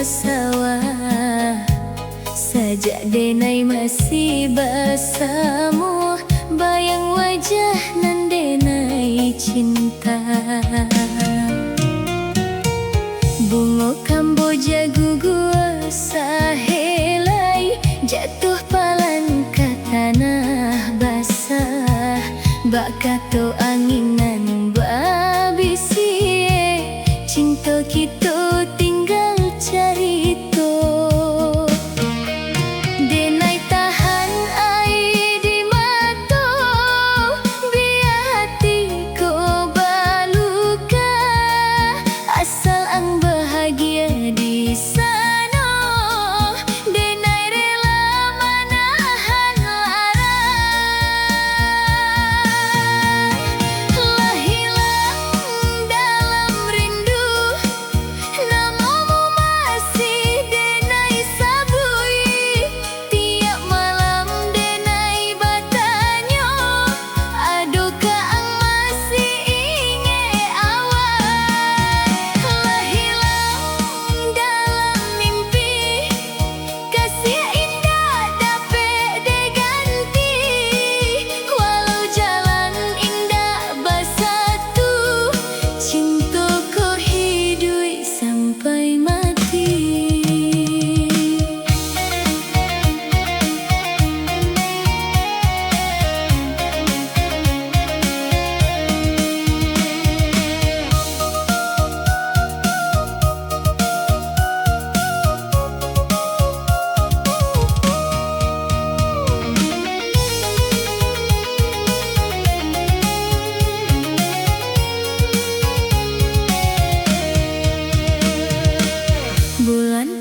sawah. Sajak denai masih bersama, bayang wajah nan denai cinta. Bunga Kamboja gugur sahelai, jatuh palang ke tanah basah. Bak kato anginan babisi, cinta kita tinggal carito. Denai tahan air di mata, biar hati ko baluka. Asal ang bahagia di sana, denai rela menahan lara. Lah hilang dalam rindu, namamu masih denai sabui. Tiap malam denai bertanya, adakah ang masih ingat awal? Lah hilang dalam mimpi, kasih indah dapat diganti. Walau jalan indah bersatu, cinta ko hidup sampai mati. Bulan